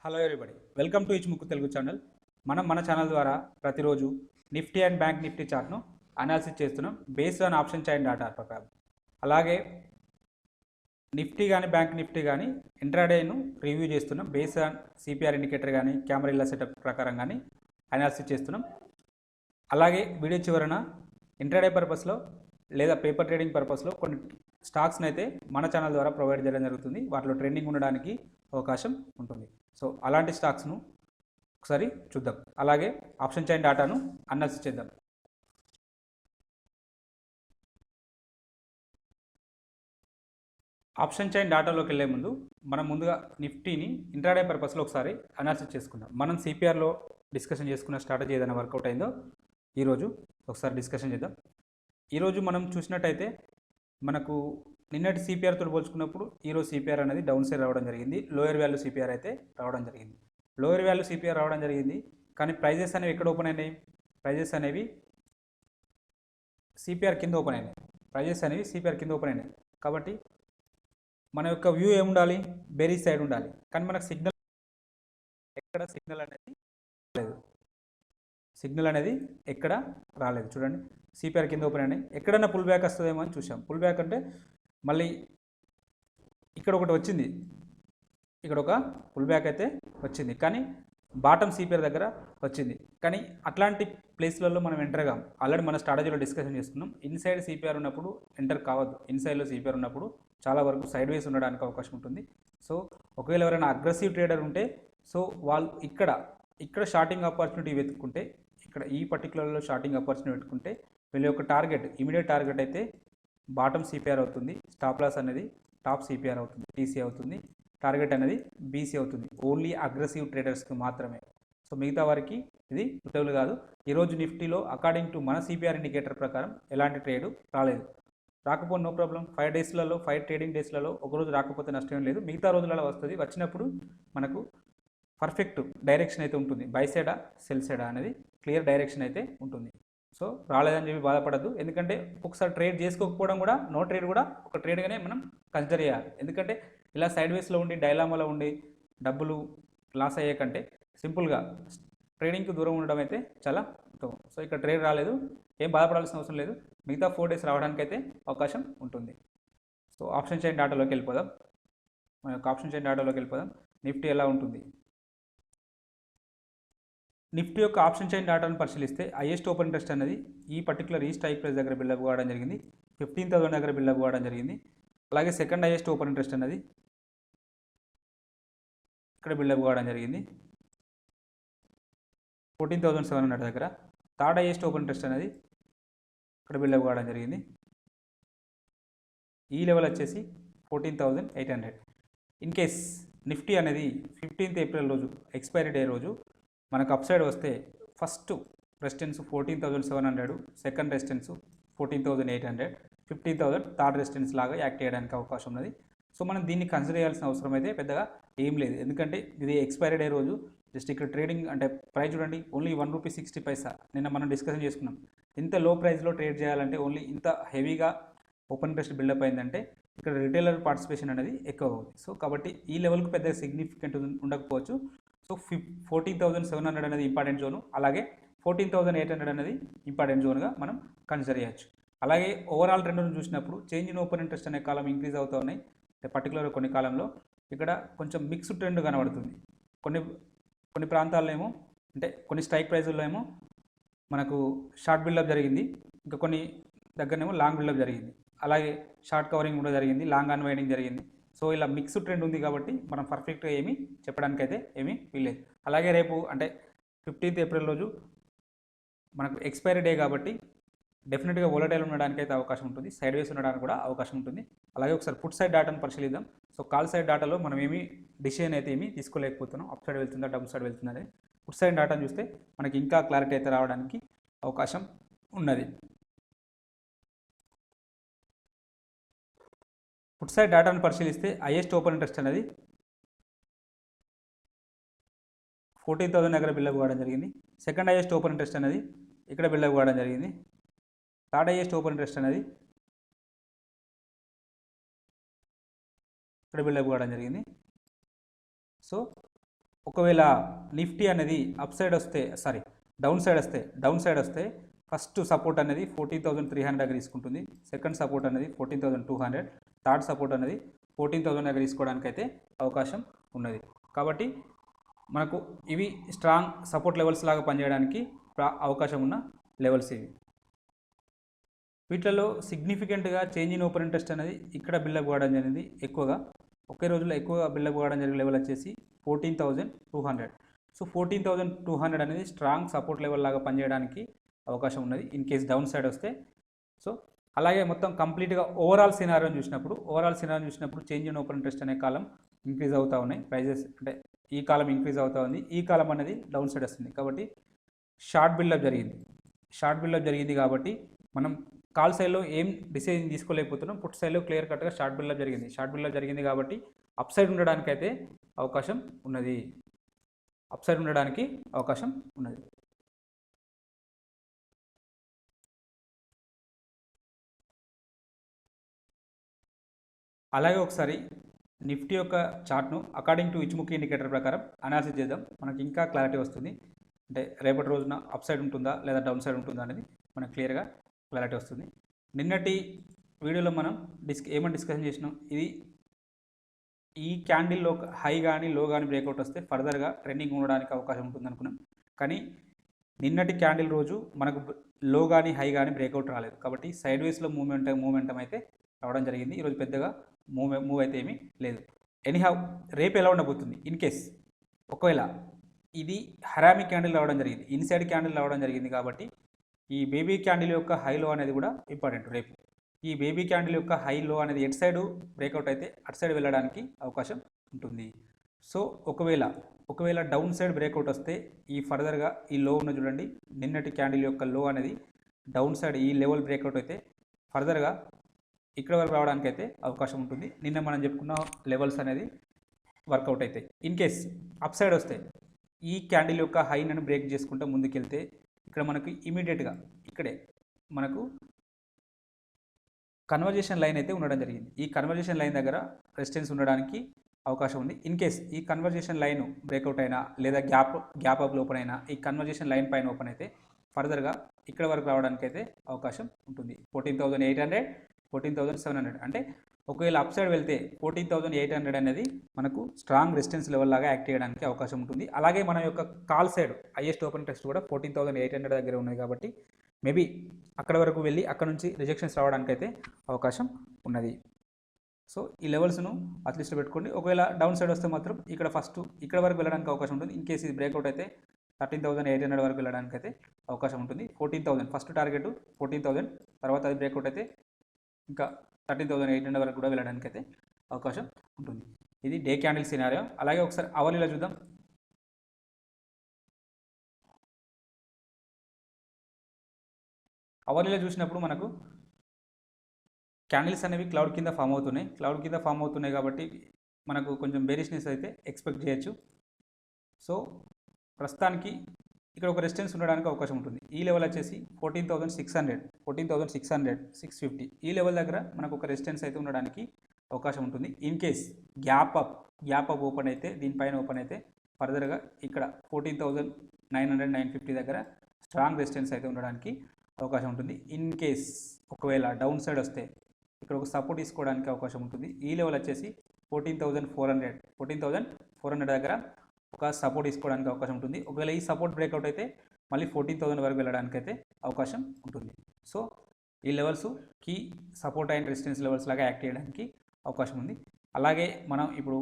Hello everybody, welcome to ఇచ్ముక్కు Telugu channel. మన channel ద్వారా ప్రతిరోజు నిఫ్టీ అండ్ బ్యాంక్ నిఫ్టీ చార్ట్ను అనాలిసిస్ చేస్తున్నాం based on option chain data ప్రకారం. అలాగే నిఫ్టీ కానీ బ్యాంక్ నిఫ్టీ కానీ ఇంట్రాడేను రివ్యూ చేస్తున్నాం బేస్డ్ ఆన్ సిపిఆర్ ఇండికేటర్ కానీ కెమెరా సెటప్ ప్రకారం కానీ అనాలిసిస్ చేస్తున్నాం. అలాగే వీడియో చివరన ఇంట్రాడే పర్పస్లో లేదా పేపర్ ట్రేడింగ్ పర్పస్లో కొన్ని స్టాక్స్ని అయితే మన ఛానల్ ద్వారా ప్రొవైడ్ చేయడం జరుగుతుంది. వాటిలో ట్రెండింగ్ ఉండడానికి అవకాశం ఉంటుంది. సో అలాంటి స్టాక్స్ను ఒకసారి చూద్దాం. అలాగే ఆప్షన్ చైన్ డాటాను అనాలిసిస్ చేద్దాం. ఆప్షన్ చైన్ డాటాలోకి వెళ్ళే ముందు మనం ముందుగా నిఫ్టీని ఇంట్రాడే పర్పస్లో ఒకసారి అనాలిసిస్ చేసుకుందాం. మనం సిపిఆర్లో డిస్కషన్ చేసుకున్న స్ట్రాటజీ ఏదైనా వర్కౌట్ అయిందో ఈరోజు ఒకసారి డిస్కషన్ చేద్దాం. ఈరోజు మనం చూసినట్టయితే మనకు నిన్నటి సిపిఆర్తో పోల్చుకున్నప్పుడు ఈరోజు సిపిఆర్ అనేది డౌన్ సైడ్ రావడం జరిగింది. లోయర్ వాల్యూ సిపిఆర్ అయితే రావడం జరిగింది. లోయర్ వాల్యూ సిపిఆర్ రావడం జరిగింది, కానీ ప్రైజెస్ అనేవి ఎక్కడ ఓపెన్ అయినాయి? ప్రైజెస్ అనేవి సిపిఆర్ కింద ఓపెన్ అయినాయి. ప్రైజెస్ అనేవి సిపిఆర్ కింద ఓపెన్ అయినాయి. కాబట్టి మన యొక్క వ్యూ ఏముండాలి? బెరీ సైడ్ ఉండాలి. కానీ మనకు సిగ్నల్ ఎక్కడ సిగ్నల్ అనేది లేదు. సిగ్నల్ అనేది ఎక్కడ రాలేదు. చూడండి, సిపిఆర్ కింద ఓపెన్ అయినాయి. ఎక్కడన్నా పుల్ బ్యాక్ వస్తుందేమో అని చూసాం. పుల్ బ్యాక్ అంటే మళ్ళీ ఇక్కడ ఒకటి వచ్చింది, ఇక్కడ ఒక పుల్ బ్యాక్ అయితే వచ్చింది, కానీ బాటమ్ సిపిఆర్ దగ్గర వచ్చింది. కానీ అట్లాంటి ప్లేస్లలో మనం ఎంటర్ కాం. ఆల్రెడీ మన స్ట్రాటజీలో డిస్కషన్ చేసుకున్నాం. ఇన్సైడ్ సిపిఆర్ ఉన్నప్పుడు ఎంటర్ కావద్దు. ఇన్సైడ్లో సిపిఆర్ ఉన్నప్పుడు చాలా వరకు సైడ్ వేస్ ఉండడానికి అవకాశం ఉంటుంది. సో ఒకవేళ ఎవరైనా అగ్రెసివ్ ట్రేడర్ ఉంటే సో వాళ్ళు ఇక్కడ షార్టింగ్ ఆపర్చునిటీ వెతుక్కుంటే, ఇక్కడ ఈ పర్టికులర్లో షార్టింగ్ ఆపర్చునిటీ పెట్టుకుంటే వీళ్ళ యొక్క టార్గెట్ ఇమీడియట్ టార్గెట్ అయితే బాటమ్ సిపిఆర్ అవుతుంది, స్టాప్ లాస్ అనేది టాప్ సిపిఆర్ అవుతుంది, టీసీ అవుతుంది, టార్గెట్ అనేది బీసీ అవుతుంది. ఓన్లీ అగ్రెసివ్ ట్రేడర్స్కి మాత్రమే. సో మిగతా వారికి ఇది ఉత్తవులు కాదు. ఈరోజు నిఫ్టీలో అకార్డింగ్ టు మన సిపిఆర్ ఇండికేటర్ ప్రకారం ఎలాంటి ట్రేడు రాలేదు. రాకపోతే నో ప్రాబ్లం. 5 డేస్లలో 5 ట్రేడింగ్ డేస్లలో ఒకరోజు రాకపోతే నష్టం లేదు. మిగతా రోజులలో వస్తుంది. వచ్చినప్పుడు మనకు పర్ఫెక్ట్ డైరెక్షన్ అయితే ఉంటుంది. బై సైడా సెల్ సైడా అనేది క్లియర్ డైరెక్షన్ అయితే ఉంటుంది. సో రాలేదని చెప్పి బాధపడద్దు. ఎందుకంటే ఒకసారి ట్రేడ్ చేసుకోకపోవడం కూడా, నో ట్రేడ్ కూడా ఒక ట్రేడ్గానే మనం కన్సిడర్ చేయాలి. ఎందుకంటే ఇలా సైడ్ వేస్లో ఉండి డైలామాలో ఉండి డబ్బులు లాస్ అయ్యే కంటే సింపుల్గా ట్రేడింగ్కి దూరం ఉండడం అయితే చాలా ఉత్తమం. సో ఇక్కడ ట్రేడ్ రాలేదు, ఏం బాధపడాల్సిన అవసరం లేదు. మిగతా 4 డేస్ రావడానికి అయితే అవకాశం ఉంటుంది. సో ఆప్షన్ చైన్ డాటాలోకి వెళ్ళిపోదాం. మన యొక్క ఆప్షన్ చైన్ డాటాలోకి వెళ్ళిపోదాం. నిఫ్టీ ఎలా ఉంటుంది? నిఫ్టీ యొక్క ఆప్షన్ చైన్ డాటాను పరిశీలిస్తే హైయెస్ట్ ఓపెన్ ఇంట్రెస్ట్ అనేది ఈ పర్టికులర్ ఈ స్ట్రైక్ ప్రైస్ దగ్గర బిల్డప్ కావడం జరిగింది. 15,000 దగ్గర బిల్డప్ కావడం జరిగింది. అలాగే సెకండ్ హైయెస్ట్ ఓపెన్ ఇంట్రెస్ట్ అనేది ఇక్కడ బిల్డప్ కావడం జరిగింది 14,700 దగ్గర. థర్డ్ హైయెస్ట్ ఓపెన్ ఇంట్రెస్ట్ అనేది ఇక్కడ బిల్డప్ కావడం జరిగింది. ఈ లెవెల్ వచ్చేసి 14,800. ఇన్ కేస్ నిఫ్టీ అనేది 15th ఏప్రిల్ రోజు ఎక్స్పైరీ డే రోజు మనకు అప్ సైడ్ వస్తే first resistance 14,700, second resistance 14,800, 15,000 third resistance లాగా యాక్ట్ చేయడానికి అవకాశం ఉన్నది. సో మనం దీన్ని కన్సిడర్ చేయాల్సిన అవసరం అయితే పెద్దగా ఏం లేదు. ఎందుకంటే ఇది ఎక్స్పైరీ డే రోజు జస్ట్ ఇక్కడ ట్రేడింగ్ అంటే ప్రైస్ చూడండి, ఓన్లీ ₹1.60. నిన్న మనం డిస్కషన్ చేసుకున్నాం. ఇంత లో ప్రైస్లో ట్రేడ్ చేయాలంటే ఓన్లీ ఇంత హెవీగా ఓపెన్ ఇంట్రెస్ట్ బిల్డప్ అయిందంటే ఇక్కడ రిటైలర్ పార్టిసిపేషన్ అనేది ఎక్కువ అవుతుంది. సో కాబట్టి ఈ లెవెల్కి పెద్దగా సిగ్నిఫికెంట్ ఉండకపోవచ్చు. సో 14,700 అనేది ఇంపార్టెంట్ జోను, అలాగే 14,800 అనేది ఇంపార్టెంట్ జోన్గా మనం కన్సిడర్ చేయొచ్చు. అలాగే ఓవరాల్ ట్రెండ్ను చూసినప్పుడు చేంజ్ ఇన్ ఓపెన్ ఇంట్రెస్ట్ అనే కాలం ఇంక్రీజ్ అవుతూ ఉన్నాయి. పర్టికులర్ కొన్ని కాలంలో ఇక్కడ కొంచెం మిక్స్డ్ ట్రెండ్ కనబడుతుంది. కొన్ని ప్రాంతాల్లో ఏమో అంటే కొన్ని స్ట్రైక్ ప్రైజుల్లో ఏమో మనకు షార్ట్ బిల్డప్ జరిగింది, ఇంకా కొన్ని దగ్గరనేమో లాంగ్ బిల్డప్ జరిగింది. అలాగే షార్ట్ కవరింగ్ కూడా జరిగింది, లాంగ్ అన్వైండింగ్ జరిగింది. సో ఇలా మిక్స్డ్ ట్రెండ్ ఉంది కాబట్టి మనం పర్ఫెక్ట్గా ఏమీ చెప్పడానికైతే ఏమీ వీల్లేదు. అలాగే రేపు అంటే 15th ఏప్రిల్ రోజు మనకు ఎక్స్పైరీ డే కాబట్టి డెఫినెట్గా వోలటైల్ ఉండడానికి అయితే అవకాశం ఉంటుంది, సైడ్ వేస్ ఉండడానికి కూడా అవకాశం ఉంటుంది. అలాగే ఒకసారి పుట్ సైడ్ డాటాను పరిశీలిద్దాం. సో కాల్ సైడ్ డాటాలో మనం ఏమీ డిసిషన్ అయితే ఏమీ తీసుకోలేకపోతున్నాం. అప్ సైడ్ వెళ్తుందా డౌన్ సైడ్ వెళ్తుందా అనేది. పుట్ సైడ్ డాటాను చూస్తే మనకి ఇంకా క్లారిటీ అయితే రావడానికి అవకాశం ఉన్నది. పుట్ సైడ్ డాటాను పరిశీలిస్తే హైయెస్ట్ ఓపెన్ ఇంట్రెస్ట్ అనేది 14,000 దగ్గర బిల్డప్ కావడం జరిగింది. సెకండ్ హైయెస్ట్ ఓపెన్ ఇంట్రెస్ట్ అనేది ఇక్కడ బిల్డప్ కావడం జరిగింది. థర్డ్ హైయెస్ట్ ఓపెన్ ఇంట్రెస్ట్ అనేది ఇక్కడ బిల్డప్ కావడం జరిగింది. సో ఒకవేళ నిఫ్టీ అనేది అప్ సైడ్ వస్తే డౌన్ సైడ్ వస్తే ఫస్ట్ సపోర్ట్ అనేది 14,300 దగ్గర తీసుకుంటుంది, సెకండ్ సపోర్ట్ అనేది 14,200, థర్డ్ సపోర్ట్ అనేది 14,000 దగ్గర తీసుకోవడానికి అయితే అవకాశం ఉన్నది. కాబట్టి మనకు ఇవి స్ట్రాంగ్ సపోర్ట్ లెవెల్స్ లాగా పనిచేయడానికి అవకాశం ఉన్న లెవెల్స్ ఇవి. వీటిలో సిగ్నిఫికెంట్గా చేంజ్ ఇన్ ఓపెన్ ఇంట్రెస్ట్ అనేది ఇక్కడ బిల్డప్ కావడం జరిగింది. ఎక్కువగా ఒకే రోజులో ఎక్కువగా బిల్డప్ కావడం జరిగిన లెవెల్ వచ్చేసి 14,200. సో 14,200 అనేది స్ట్రాంగ్ సపోర్ట్ లెవెల్ లాగా పనిచేయడానికి అవకాశం ఉన్నది ఇన్ కేస్ డౌన్ సైడ్ వస్తే. సో అలాగే మొత్తం కంప్లీట్గా ఓవరాల్ సినారియోని చూసినప్పుడు చేంజ్ ఇన్ ఓపెన్ ఇంట్రెస్ట్ అనే కాలం ఇంక్రీజ్ అవుతూ ఉన్నాయి. ప్రైజెస్ అంటే ఈ కాలం ఇంక్రీజ్ అవుతూ ఉంది, ఈ కాలం అనేది డౌన్ సైడ్ వస్తుంది. కాబట్టి షార్ట్ బిల్డప్ జరిగింది కాబట్టి మనం కాల్ సైడ్లో ఏం డిసిజన్ తీసుకోలేకపోతున్నాం. పుట్ సైడ్లో క్లియర్ కట్గా షార్ట్ బిల్డప్ జరిగింది కాబట్టి అప్ సైడ్ ఉండడానికి అయితే అవకాశం ఉన్నది. అలాగే ఒకసారి నిఫ్టీ యొక్క చార్ట్ను అకార్డింగ్ టు ఇచ్చుముఖి ఇండికేటర్ ప్రకారం అనాలిసిస్ చేద్దాం. మనకి ఇంకా క్లారిటీ వస్తుంది. అంటే రేపటి రోజున అప్ సైడ్ ఉంటుందా లేదా డౌన్ సైడ్ ఉంటుందా అనేది మనకు క్లియర్గా క్లారిటీ వస్తుంది. నిన్నటి వీడియోలో మనం ఏమని డిస్కషన్ చేసినాం, ఇది ఈ క్యాండిల్లో హై కానీ లో కానీ బ్రేక్అవుట్ వస్తే ఫర్దర్గా ట్రెండింగ్ ఉండడానికి అవకాశం ఉంటుంది అనుకున్నాం. కానీ నిన్నటి క్యాండిల్ రోజు మనకు లో కానీ హై కానీ బ్రేక్అవుట్ రాలేదు. కాబట్టి సైడ్ వేస్లో మూమెంటం అయితే రావడం జరిగింది. ఈరోజు పెద్దగా మూవ్ అయితే ఏమీ లేదు. ఎనీహౌ రేపు ఎలా ఉండబోతుంది ఇన్ కేస్ ఒకవేళ ఇది హరామి క్యాండిల్ రావడం జరిగింది, ఇన్సైడ్ క్యాండిల్ రావడం జరిగింది. కాబట్టి ఈ బేబీ క్యాండిల్ యొక్క హై లో అనేది కూడా ఇంపార్టెంట్. రేపు ఈ బేబీ క్యాండిల్ యొక్క హై లో అనేది ఎట్ సైడ్ బ్రేక్అవుట్ అయితే అటు సైడ్ వెళ్ళడానికి అవకాశం ఉంటుంది. సో ఒకవేళ డౌన్ సైడ్ బ్రేక్అవుట్ వస్తే ఈ ఫర్దర్గా ఈ లో ఉన్న చూడండి, నిన్నటి క్యాండిల్ యొక్క లో అనేది డౌన్ సైడ్ ఈ లెవెల్ బ్రేక్అవుట్ అయితే ఫర్దర్గా ఇక్కడ వరకు రావడానికి అయితే అవకాశం ఉంటుంది. నిన్న మనం చెప్పుకున్న లెవెల్స్ అనేది వర్కౌట్ అవుతాయి. ఇన్ కేస్ అప్ సైడ్ వస్తే ఈ క్యాండిల్ యొక్క హైను బ్రేక్ చేసుకుంటూ ముందుకెళ్తే ఇక్కడ మనకు ఇమీడియట్గా ఇక్కడే మనకు కన్వర్జేషన్ లైన్ అయితే ఉండడం జరిగింది. ఈ కన్వర్జేషన్ లైన్ దగ్గర రెసిస్టెన్స్ ఉండడానికి అవకాశం ఉంది. ఇన్ కేస్ ఈ కన్వర్జేషన్ లైన్ బ్రేక్అవుట్ అయినా లేదా గ్యాప్ అప్ ఓపెన్ అయినా ఈ కన్వర్జేషన్ లైన్ పైన ఓపెన్ అయితే ఫర్దర్గా ఇక్కడ వరకు రావడానికి అయితే అవకాశం ఉంటుంది. 14,800, 14,700 అంటే ఒకవేళ అప్ సైడ్ వెళ్తే 14,800 అనేది మనకు స్ట్రాంగ్ రెసిస్టెన్స్ లెవెల్ లాగా యాక్ట్ చేయడానికి అవకాశం ఉంటుంది. అలాగే మన యొక్క call side highest open test కూడా 14,800 దగ్గర ఉన్నాయి. కాబట్టి మేబీ అక్కడ వరకు వెళ్ళి అక్కడ నుంచి రిజెక్షన్స్ రావడానికి అయితే అవకాశం ఉన్నది. సో ఈ లెవెల్స్ను అట్లీస్ట్ పెట్టుకోండి. ఒకవేళ డౌన్ సైడ్ వస్తే మాత్రం ఇక్కడ వరకు వెళ్ళడానికి అవకాశం ఉంటుంది. ఇన్ కేసు ఇది బ్రేక్అవుట్ అయితే 13,800 వరకు వెళ్ళడానికి అయితే అవకాశం ఉంటుంది. 14,000 ఫస్ట్ టార్గెట్ 14,000, తర్వాత అది బ్రేక్అవుట్ అయితే ఇంకా 13,800 వరకు కూడా వెళ్ళడానికి అయితే అవకాశం ఉంటుంది. ఇది డే క్యాండిల్ సినారియో. అలాగే ఒకసారి అవర్లీలో చూద్దాం. అవర్లీలో చూసినప్పుడు మనకు క్యాండిల్స్ అనేవి క్లౌడ్ కింద ఫామ్ అవుతున్నాయి కాబట్టి మనకు కొంచెం బేరిష్నెస్ అయితే ఎక్స్పెక్ట్ చేయొచ్చు. సో ప్రస్తుతానికి ఇక్కడ ఒక రెసిస్టెన్స్ ఉండడానికి అవకాశం ఉంటుంది. ఈ లెవెల్ వచ్చేసి 14,600, 650 ఈ లెవెల్ దగ్గర మనకు ఒక రెసిస్టెన్స్ అయితే ఉండడానికి అవకాశం ఉంటుంది. In case gap up open అయితే దీనిపైన ఓపెన్ అయితే ఫర్దర్గా ఇక్కడ 14,900, 950 దగ్గర స్ట్రాంగ్ రెసిస్టెన్స్ అయితే ఉండడానికి అవకాశం ఉంటుంది. ఇన్ కేస్ ఒకవేళ డౌన్ సైడ్ వస్తే ఇక్కడ ఒక సపోర్ట్ తీసుకోవడానికి అవకాశం ఉంటుంది. ఈ లెవెల్ వచ్చేసి 14,400 దగ్గర ఒక సపోర్ట్ తీసుకోవడానికి అవకాశం ఉంటుంది. ఒకవేళ ఈ సపోర్ట్ బ్రేక్అవుట్ అయితే మళ్ళీ 14,000 వరకు వెళ్ళడానికి అయితే అవకాశం ఉంటుంది. సో ఈ లెవెల్స్ కీ సపోర్ట్ అండ్ రెసిస్టెన్స్ లెవెల్స్ లాగా యాక్ట్ చేయడానికి అవకాశం ఉంది. అలాగే మనం ఇప్పుడు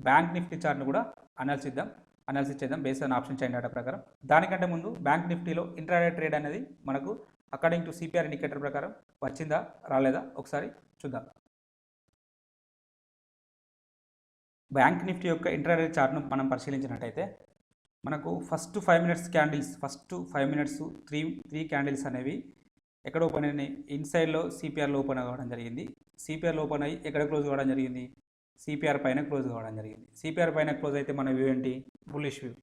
బ్యాంక్ నిఫ్టీ చార్ట్ను కూడా అనాలిసిస్ చేద్దాం based on option chain data ప్రకారం. దానికంటే ముందు బ్యాంక్ నిఫ్టీలో ఇంట్రాడే ట్రేడ్ అనేది మనకు అకార్డింగ్ టు సిపిఆర్ ఇండికేటర్ ప్రకారం వచ్చిందా రాలేదా ఒకసారి చూద్దాం. బ్యాంక్ నిఫ్టీ యొక్క ఇంట్రాడే చార్ట్ను మనం పరిశీలించినట్టయితే మనకు ఫస్ట్ 5 మినిట్స్ 3 క్యాండిల్స్ అనేవి ఎక్కడ ఓపెన్ అయినాయి, ఇన్సైడ్లో సిపిఆర్లో ఓపెన్ అవ్వడం జరిగింది. సిపిఆర్లో ఓపెన్ అయ్యి ఎక్కడ క్లోజ్ కావడం జరిగింది, సిపిఆర్ పైన క్లోజ్ కావడం జరిగింది. సిపిఆర్ పైన క్లోజ్ అయితే మన వ్యూ ఏంటి, బుల్లిష్ వ్యూ.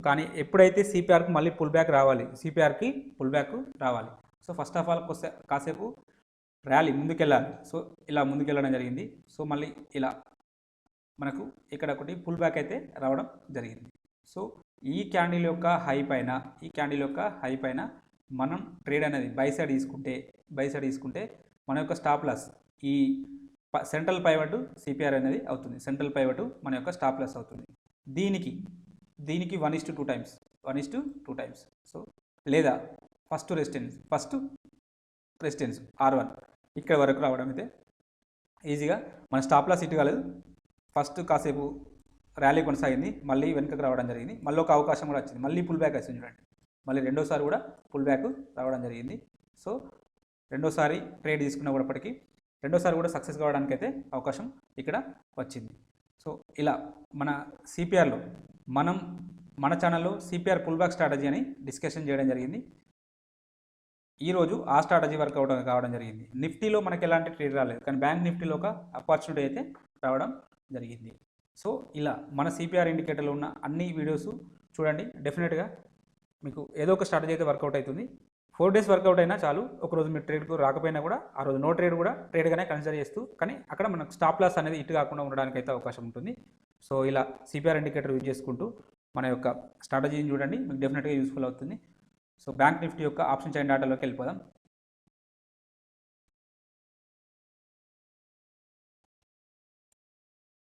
కానీ ఎప్పుడైతే సిపిఆర్కి మళ్ళీ పుల్ బ్యాక్ రావాలి, సో ఫస్ట్ ఆఫ్ ఆల్ కాసేపు ర్యాలీ ముందుకెళ్ళాలి. సో ఇలా ముందుకెళ్ళడం జరిగింది. సో మళ్ళీ ఇలా మనకు ఇక్కడ ఒకటి పుల్ బ్యాక్ అయితే రావడం జరిగింది. సో ఈ క్యాండిల్ యొక్క హై పైన మనం ట్రేడ్ అనేది బై సైడ్ తీసుకుంటే మన యొక్క స్టాప్ లాస్ ఈ సెంట్రల్ పైవట్ సిపిఆర్ అనేది అవుతుంది. సెంట్రల్ పైవట్ మన యొక్క స్టాప్ లాస్ అవుతుంది. దీనికి 1:2 టైమ్స్. సో లేదా ఫస్ట్ రెసిస్టెన్స్ R1 ఇక్కడ వరకు రావడం అయితే ఈజీగా మన స్టాప్ లాస్ ఇటు కాలేదు. ఫస్ట్ కాసేపు ర్యాలీ కొనసాగింది, మళ్ళీ వెనుకకు రావడం జరిగింది, మళ్ళీ ఒక అవకాశం కూడా వచ్చింది, మళ్ళీ పుల్ బ్యాక్ వచ్చింది చూడండి, మళ్ళీ రెండోసారి కూడా పుల్ బ్యాక్ రావడం జరిగింది. సో రెండోసారి ట్రేడ్ తీసుకున్నప్పటికీ రెండోసారి కూడా సక్సెస్ కావడానికి అయితే అవకాశం ఇక్కడ వచ్చింది. సో ఇలా మన సిపిఆర్లో మన ఛానల్లో సిపిఆర్ పుల్ బ్యాక్ స్ట్రాటజీ అని డిస్కషన్ చేయడం జరిగింది. ఈరోజు ఆ స్ట్రాటజీ వర్కౌట్ కావడం జరిగింది. నిఫ్టీలో మనకి ఎలాంటి ట్రేడ్ రాలేదు, కానీ బ్యాంక్ నిఫ్టీలో ఒక ఆపర్చునిటీ అయితే రావడం జరిగింది. సో ఇలా మన సిపిఆర్ ఇండికేటర్లో ఉన్న అన్ని వీడియోస్ చూడండి, డెఫినెట్గా మీకు ఏదో ఒక స్ట్రాటజీ అయితే వర్కౌట్ అవుతుంది. 4 days వర్కౌట్ అయినా చాలు. ఒకరోజు మీరు ట్రేడ్కు రాకపోయినా కూడా ఆ రోజు నో ట్రేడ్ కూడా ట్రేడ్గానే కన్సిడర్ చేస్తూ, కానీ అక్కడ మనకు స్టాప్ లాస్ అనేది ఇటు కాకుండా ఉండడానికి అయితే అవకాశం ఉంటుంది. సో ఇలా సిపిఆర్ ఇండికేటర్ యూజ్ చేసుకుంటూ మన యొక్క స్ట్రాటజీని చూడండి, మీకు డెఫినెట్గా యూస్ఫుల్ అవుతుంది. సో బ్యాంక్ నిఫ్టీ యొక్క ఆప్షన్ చైన్ డాటాలోకి వెళ్ళిపోదాం.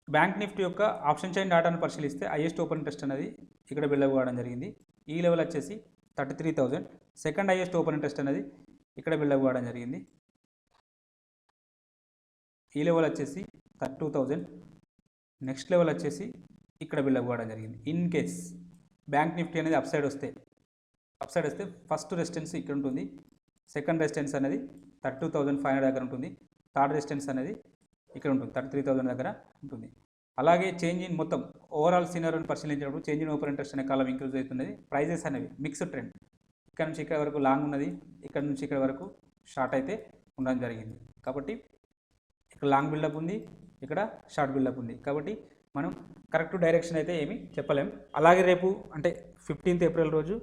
బ్యాంక్ నిఫ్టీ యొక్క ఆప్షన్ చైన్ డాటాను పరిశీలిస్తే హైయెస్ట్ ఓపెన్ ఇంట్రెస్ట్ అనేది ఇక్కడ బిల్డ్ అవ్వడం జరిగింది. ఈ లెవెల్ వచ్చేసి 33,000. సెకండ్ హైయెస్ట్ ఓపెన్ ఇంట్రెస్ట్ అనేది ఇక్కడ బిల్డ్ అవ్వడం జరిగింది. ఈ లెవెల్ వచ్చేసి 32,000. నెక్స్ట్ లెవెల్ వచ్చేసి ఇక్కడ బిల్డ్ అవ్వడం జరిగింది. ఇన్ కేస్ బ్యాంక్ నిఫ్టీ అనేది అప్ సైడ్ వస్తే ఫస్ట్ రెసిస్టెన్స్ ఇక్కడ ఉంటుంది, సెకండ్ రెసిస్టెన్స్ అనేది 32,500 దగ్గర ఉంటుంది, థర్డ్ రెసిస్టెన్స్ అనేది ఇక్కడ ఉంటుంది 33,000 దగ్గర ఉంటుంది. అలాగే చేంజ్ ఇన్ మొత్తం ఓవరాల్ సినారియోని పరిశీలించినప్పుడు చేంజ్ ఇన్ ఓపెన్ ఇంట్రెస్ట్ అనే కాలం ఇంక్రీజ్ అవుతున్నది. ప్రైజెస్ అనేవి మిక్స్డ్ ట్రెండ్, ఇక్కడ నుంచి ఇక్కడ వరకు లాంగ్ ఉన్నది, ఇక్కడ నుంచి ఇక్కడ వరకు షార్ట్ అయితే ఉండడం జరిగింది. కాబట్టి ఇక్కడ లాంగ్ బిల్డప్ ఉంది, ఇక్కడ షార్ట్ బిల్డప్ ఉంది. కాబట్టి మనం కరెక్ట్ డైరెక్షన్ అయితే ఏమీ చెప్పలేం. అలాగే రేపు అంటే 15th April రోజు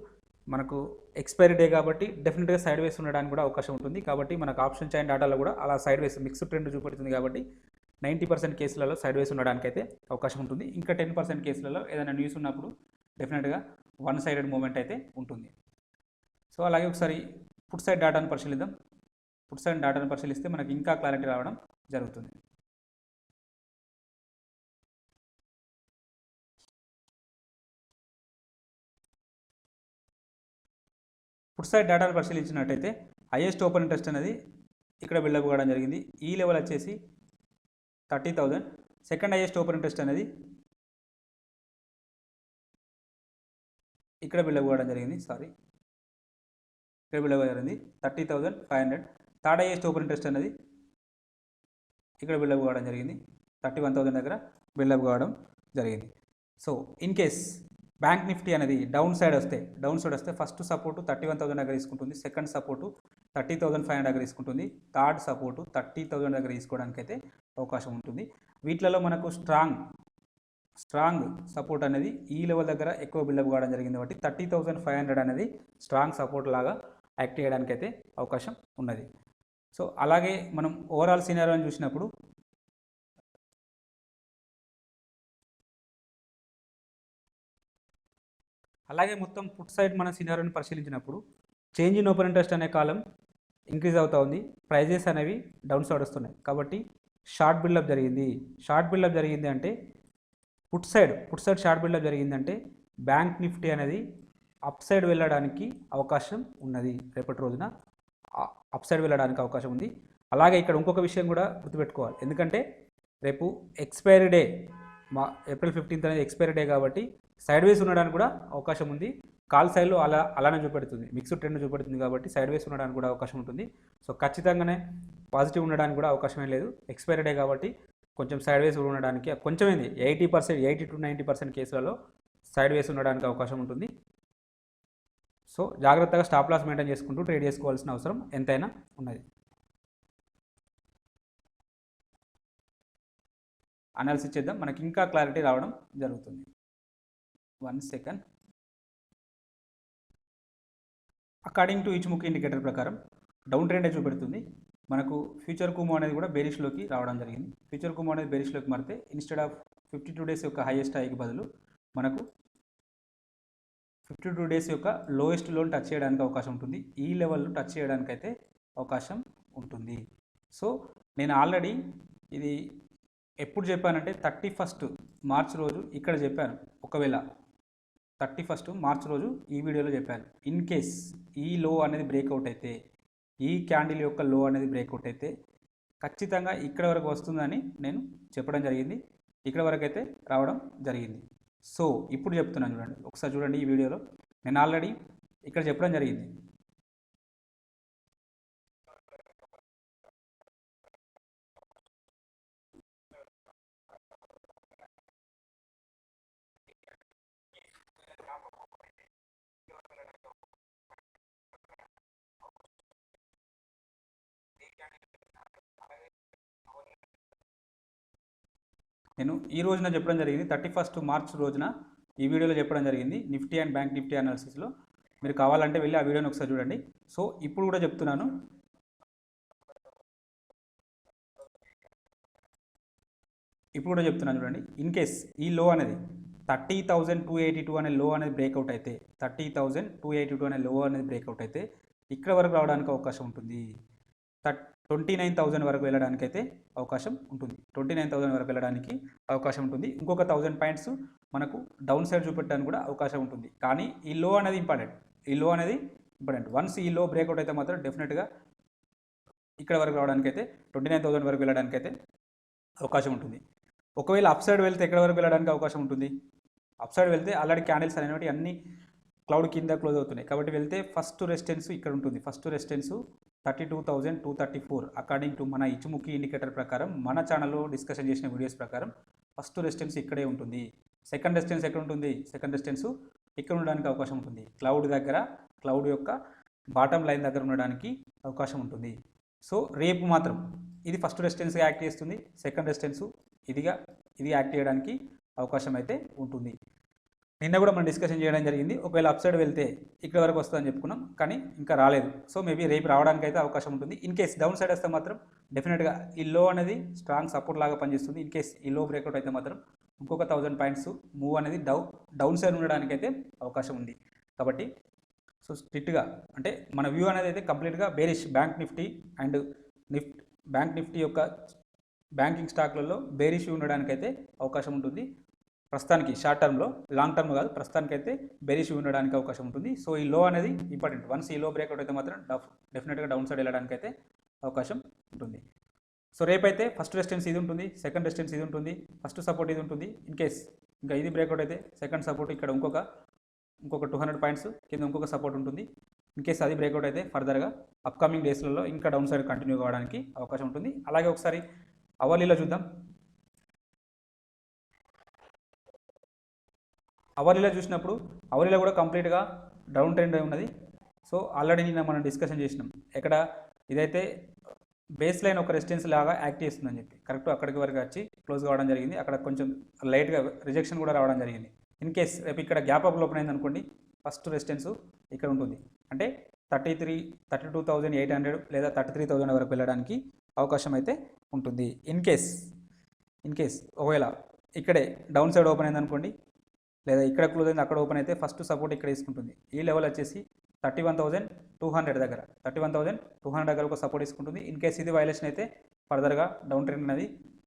మనకు ఎక్స్పైరీ డే కాబట్టి డెఫినెట్గా సైడ్ వేస్ ఉండడానికి కూడా అవకాశం ఉంటుంది. కాబట్టి మనకు ఆప్షన్ చైన్ డాటాలో కూడా అలా సైడ్ వేస్ మిక్స్డ్ ట్రెండ్ చూపెడుతుంది. కాబట్టి 90% కేసులలో సైడ్ వేస్ ఉండడానికి అయితే అవకాశం ఉంటుంది. ఇంకా 10% కేసులలో ఏదైనా న్యూస్ ఉన్నప్పుడు డెఫినెట్గా వన్ సైడెడ్ మూమెంట్ అయితే ఉంటుంది. సో అలాగే ఒకసారి పుట్ సైడ్ డాటాను పరిశీలిద్దాం. పుట్ సైడ్ డాటాను పరిశీలిస్తే మనకి ఇంకా క్లారిటీ రావడం జరుగుతుంది. పుట్ సైడ్ డాటాను పరిశీలించినట్టయితే హైయెస్ట్ ఓపెన్ ఇంట్రెస్ట్ అనేది ఇక్కడ బిల్డప్ కావడం జరిగింది. ఈ లెవెల్ వచ్చేసి 30,000. సెకండ్ హైయెస్ట్ ఓపెన్ ఇంట్రెస్ట్ అనేది ఇక్కడ బిల్డప్ కావడం జరిగింది. ఇక్కడ బిల్డప్ జరిగింది 30,500. థర్డ్ హైయెస్ట్ ఓపెన్ ఇంట్రెస్ట్ అనేది ఇక్కడ బిల్డప్ కావడం జరిగింది 31,000 దగ్గర బిల్డప్ కావడం జరిగింది. So in case bank Nifty అనేది డౌన్ సైడ్ వస్తే ఫస్ట్ సపోర్టు 31,000 దగ్గర తీసుకుంటుంది, సెకండ్ సపోర్టు 30,500 దగ్గర తీసుకుంటుంది, థర్డ్ సపోర్టు 30,000 దగ్గర తీసుకోవడానికి అయితే అవకాశం ఉంటుంది. వీటిలలో మనకు స్ట్రాంగ్ సపోర్ట్ అనేది ఈ లెవెల్ దగ్గర ఎక్కువ బిల్డప్ కావడం జరిగింది. కాబట్టి 30,500 అనేది స్ట్రాంగ్ సపోర్ట్ లాగా యాక్ట్ చేయడానికి అయితే అవకాశం ఉన్నది. సో అలాగే మనం ఓవరాల్ సినారియోని చూసినప్పుడు అలాగే మొత్తం పుట్ సైడ్ మన సినారియోని పరిశీలించినప్పుడు చేంజ్ ఇన్ ఓపెన్ ఇంట్రెస్ట్ అనే కాలం ఇంక్రీజ్ అవుతూ ఉంది, ప్రైజెస్ అనేవి డౌన్ సైడ్ వస్తున్నాయి. కాబట్టి షార్ట్ బిల్డప్ జరిగింది అంటే పుట్ సైడ్ షార్ట్ బిల్డప్ జరిగిందంటే బ్యాంక్ నిఫ్టీ అనేది అప్ సైడ్ వెళ్ళడానికి అవకాశం ఉన్నది. రేపటి రోజున అప్ సైడ్ వెళ్ళడానికి అవకాశం ఉంది. అలాగే ఇక్కడ ఇంకొక విషయం కూడా గుర్తుపెట్టుకోవాలి, ఎందుకంటే రేపు ఎక్స్పైరీ డే April 15th అనేది ఎక్స్పైరీ డే కాబట్టి సైడ్ వేస్ ఉండడానికి కూడా అవకాశం ఉంది. కాల్ సైడ్లో అలానే చూపెడుతుంది, మిక్స్డ్ ట్రెండ్ చూపెడుతుంది. కాబట్టి సైడ్ వేస్ ఉండడానికి కూడా అవకాశం ఉంటుంది. సో ఖచ్చితంగానే పాజిటివ్ ఉండడానికి కూడా అవకాశమే లేదు. ఎక్స్పైరీ డే కాబట్టి కొంచెం సైడ్ వేస్ ఉండడానికి కొంచెమైంది 80 to 90% కేసులలో సైడ్ వేస్ ఉండడానికి అవకాశం ఉంటుంది. సో జాగ్రత్తగా స్టాప్ లాస్ మెయింటైన్ చేసుకుంటూ ట్రేడ్ చేసుకోవాల్సిన అవసరం ఎంతైనా ఉన్నది. అనాలిసిస్ చేద్దాం, మనకి ఇంకా క్లారిటీ రావడం జరుగుతుంది. 1 second. అకార్డింగ్ టు ఇచ్ముఖి ఇండికేటర్ ప్రకారం డౌన్ ట్రెండ్ చూపెడుతుంది. మనకు ఫ్యూచర్ కుమో అనేది కూడా బేరిష్లోకి రావడం జరిగింది. ఫ్యూచర్ కుమో అనేది బేరిష్లోకి మారితే ఇన్స్టెడ్ ఆఫ్ 52 డేస్ యొక్క హైయెస్ట్ హైకి బదులు మనకు 52 డేస్ యొక్క లోయెస్ట్ లోని టచ్ చేయడానికి అవకాశం ఉంటుంది. ఈ లెవెల్ టచ్ చేయడానికి అయితే అవకాశం ఉంటుంది. సో నేను ఆల్రెడీ ఇది ఎప్పుడు చెప్పానంటే 31 మార్చ్ రోజు ఇక్కడ చెప్పాను. ఒకవేళ 31 మార్చ్ రోజు ఈ వీడియోలో చెప్పాను. ఇన్ కేస్ ఈ లో అనేది బ్రేక్అవుట్ అయితే, ఈ క్యాండిల్ యొక్క లో అనేది బ్రేక్అవుట్ అయితే ఖచ్చితంగా ఇక్కడ వరకు వస్తుందని నేను చెప్పడం జరిగింది. ఇక్కడ వరకు అయితే రావడం జరిగింది. సో ఇప్పుడు చెప్తున్నాను చూడండి, ఒకసారి చూడండి. ఈ వీడియోలో నేను ఆల్రెడీ ఇక్కడ చెప్పడం జరిగింది. నేను ఈ రోజున చెప్పడం జరిగింది 31 మార్చ్ రోజున ఈ వీడియోలో చెప్పడం జరిగింది. నిఫ్టీ అండ్ బ్యాంక్ నిఫ్టీ అనాలిసిస్లో మీరు కావాలంటే వెళ్ళి ఆ వీడియోని ఒకసారి చూడండి. సో ఇప్పుడు కూడా చెప్తున్నాను, చూడండి. ఇన్ కేస్ ఈ లో అనేది 30,282 అనే లో అనేది బ్రేక్అవుట్ అయితే, 30,282 అనే లో అనేది బ్రేక్అవుట్ అయితే ఇక్కడ వరకు రావడానికి అవకాశం ఉంటుంది. 29,000 వరకు వెళ్ళడానికి అయితే అవకాశం ఉంటుంది. 29,000 వరకు వెళ్ళడానికి అవకాశం ఉంటుంది. ఇంకొక 1000 పాయింట్స్ మనకు డౌన్ సైడ్ చూపెట్టడానికి కూడా అవకాశం ఉంటుంది. కానీ ఈ లో అనేది ఇంపార్టెంట్. వన్స్ ఈ లో బ్రేక్అవుట్ అయితే మాత్రం డెఫినెట్గా ఇక్కడ వరకు రావడానికి అయితే 29,000 వరకు వెళ్ళడానికి అయితే అవకాశం ఉంటుంది. ఒకవేళ అప్ సైడ్ వెళ్తే ఎక్కడ వరకు వెళ్ళడానికి అవకాశం ఉంటుంది? అప్ సైడ్ వెళ్తే ఆల్రెడీ క్యాండిల్స్ అనేవి అన్ని క్లౌడ్ కింద క్లోజ్ అవుతున్నాయి. కాబట్టి వెళ్తే ఫస్ట్ రెసిస్టెన్స్ ఇక్కడ ఉంటుంది. ఫస్ట్ రెసిస్టెన్స్ 32,234 అకార్డింగ్ టు మన ఇచ్చుముఖి ఇండికేటర్ ప్రకారం, మన ఛానల్లో డిస్కషన్ చేసిన వీడియోస్ ప్రకారం ఫస్ట్ రెసిస్టెన్స్ ఇక్కడే ఉంటుంది. సెకండ్ రెసిస్టెన్స్ ఎక్కడ ఉంటుంది? సెకండ్ రెసిస్టెన్స్ ఇక్కడ ఉండడానికి అవకాశం ఉంటుంది. క్లౌడ్ దగ్గర, క్లౌడ్ యొక్క బాటమ్ లైన్ దగ్గర ఉండడానికి అవకాశం ఉంటుంది. సో రేపు మాత్రం ఇది ఫస్ట్ రెసిస్టెన్స్గా యాక్ట్ చేస్తుంది. సెకండ్ రెసిస్టెన్స్ ఇది యాక్ట్ చేయడానికి అవకాశం అయితే ఉంటుంది. నిన్న కూడా మనం డిస్కషన్ చేయడం జరిగింది. ఒకవేళ అప్ సైడ్ వెళ్తే ఇక్కడ వరకు వస్తుందని చెప్పుకున్నాం, కానీ ఇంకా రాలేదు. సో మేబీ రేపు రావడానికి అయితే అవకాశం ఉంటుంది. ఇన్ కేస్ డౌన్ సైడ్ వస్తే మాత్రం డెఫినెట్గా ఈ లో అనేది స్ట్రాంగ్ సపోర్ట్ లాగా పనిచేస్తుంది. ఇన్ కేస్ ఈ లో బ్రేక్అవుట్ అయితే మాత్రం ఇంకొక 1000 పాయింట్స్ మూవ్ అనేది డౌన్ సైడ్ ఉండడానికి అయితే అవకాశం ఉంది. కాబట్టి సో స్ట్రిక్ట్గా అంటే మన వ్యూ అనేది అయితే కంప్లీట్గా bearish. Bank Nifty and bank Nifty యొక్క బ్యాంకింగ్ స్టాక్లలో బేరిష్ ఉండడానికి అయితే అవకాశం ఉంటుంది. ప్రస్తుతానికి షార్ట్ టర్మ్లో, లాంగ్ టర్మ్ కాదు, ప్రస్తుతానికైతే బెరిష్ ఉండడానికి అవకాశం ఉంటుంది. సో ఈ లో అనేది ఇంపార్టెంట్. వన్స్ ఈ లో బ్రేక్అవుట్ అయితే మాత్రం డెఫినెట్గా డౌన్ సైడ్ వెళ్ళడానికి అయితే అవకాశం ఉంటుంది. సో రేపైతే ఫస్ట్ రెసిస్టెన్స్ ఇది ఉంటుంది, సెకండ్ రెసిస్టెన్స్ ఇది ఉంటుంది, ఫస్ట్ సపోర్ట్ ఇది ఉంటుంది. ఇన్ కేస్ ఇంకా ఇది బ్రేక్అవుట్ అయితే సెకండ్ సపోర్ట్ ఇక్కడ ఇంకొక 200 పాయింట్స్ కింద ఇంకొక సపోర్ట్ ఉంటుంది. ఇన్ కేస్ అది బ్రేక్అవుట్ అయితే ఫర్దర్గా అప్కమింగ్ డేస్లలో ఇంకా డౌన్ సైడ్ కంటిన్యూ కావడానికి అవకాశం ఉంటుంది. అలాగే ఒకసారి అవర్లీలో చూద్దాం. అవర్లీలో చూసినప్పుడు అవర్లీలో కూడా కంప్లీట్గా డౌన్ ట్రెండ్ ఉన్నది. సో ఆల్రెడీ నిన్న మనం డిస్కషన్ చేసినాం. ఎక్కడ ఇదైతే బేస్ లైన్ ఒక రెసిస్టెన్స్ లాగా యాక్ట్ చేస్తుందని చెప్పి కరెక్ట్ అక్కడికి వరకు వచ్చి క్లోజ్ కావడం జరిగింది. అక్కడ కొంచెం లైట్గా రిజెక్షన్ కూడా రావడం జరిగింది. ఇన్ కేస్ రేపు ఇక్కడ గ్యాప్ అప్ ఓపెన్ అయింది అనుకోండి, ఫస్ట్ రెసిస్టెన్స్ ఇక్కడ ఉంటుంది. అంటే 32,800 లేదా 33,000 వరకు వెళ్ళడానికి అవకాశం అయితే ఉంటుంది. ఇన్ కేస్ ఒకవేళ ఇక్కడే డౌన్ సైడ్ ఓపెన్ అయింది అనుకోండి, లేదా ఇక్కడ క్లోజ్ అయింది అక్కడ ఓపెన్ అయితే ఫస్ట్ సపోర్ట్ ఇక్కడ తీసుకుంటుంది. ఈ లెవెల్ వచ్చేసి 31,200 దగ్గర, 31,200 దగ్గర ఒక సపోర్ట్ తీసుకుంటుంది. ఇన్ కేస్ ఇది వైలేషన్ అయితే ఫర్దర్గా డౌన్ ట్రెండ్ అనేది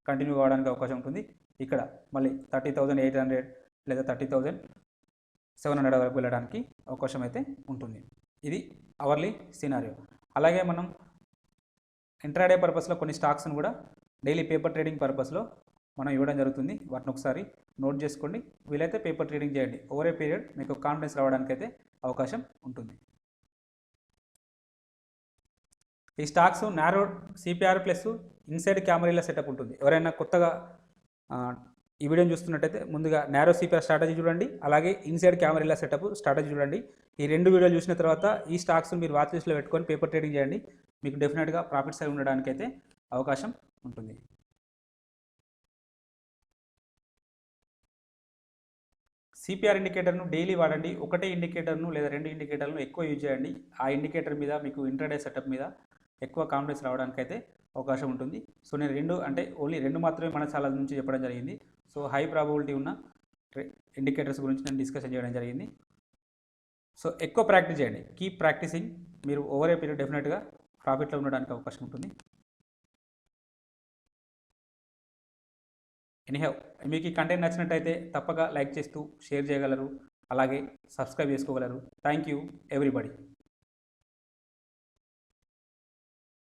కంటిన్యూ కావడానికి అవకాశం ఉంటుంది. ఇక్కడ మళ్ళీ 30,800 లేదా 30,700 వరకు వెళ్ళడానికి అవకాశం అయితే ఉంటుంది. ఇది అవర్లీ సినారియో. అలాగే మనం ఇంట్రాడే పర్పస్లో కొన్ని స్టాక్స్ను కూడా డైలీ పేపర్ ట్రేడింగ్ పర్పస్లో మనం ఇవ్వడం జరుగుతుంది. వాటిని ఒకసారి నోట్ చేసుకోండి. వీలైతే పేపర్ ట్రేడింగ్ చేయండి. ఓవర్ ఏ పీరియడ్ మీకు కాన్ఫిడెన్స్ రావడానికి అయితే అవకాశం ఉంటుంది. ఈ stocks narrow CPR plus inside camarilla setup ఉంటుంది. ఎవరైనా కొత్తగా ఈ వీడియోని చూస్తున్నట్టయితే ముందుగా నారో సిపిఆర్ స్ట్రాటజీ చూడండి, అలాగే ఇన్సైడ్ క్యామరీల సెటప్ స్ట్రాటజీ చూడండి. ఈ రెండు వీడియోలు చూసిన తర్వాత ఈ స్టాక్స్ మీరు వాచ్ లిస్ట్లో పెట్టుకొని పేపర్ ట్రేడింగ్ చేయండి. మీకు డెఫినెట్గా ప్రాఫిట్స్ అయి ఉండడానికి అయితే అవకాశం ఉంటుంది. సిపిఆర్ ఇండికేటర్ను డైలీ వాడండి. ఒకటే ఇండికేటర్ను లేదా రెండు ఇండికేటర్లను ఎక్కువ యూజ్ చేయండి. ఆ ఇండికేటర్ మీద మీకు ఇంట్రాడే సెటప్ మీద ఎక్కువ కాన్ఫిడెన్స్ రావడానికి అయితే అవకాశం ఉంటుంది. సో నేను ఓన్లీ రెండు మాత్రమే మన ఛానల్ నుంచి చెప్పడం జరిగింది. సో హై ప్రాబబిలిటీ ఉన్న ఇండికేటర్స్ గురించి నేను డిస్కషన్ చేయడం జరిగింది. సో ఎక్కువ ప్రాక్టీస్ చేయండి, కీప్ ప్రాక్టీసింగ్. మీరు ఓవర్ ఏ పీరియడ్ డెఫినెట్గా ప్రాఫిట్లో ఉండడానికి అవకాశం ఉంటుంది. ఎనీహౌ, మీకు ఈ కంటెంట్ నచ్చినట్టయితే తప్పక లైక్ చేస్తూ షేర్ చేయగలరు, అలాగే సబ్స్క్రైబ్ చేసుకోగలరు. Thank you everybody.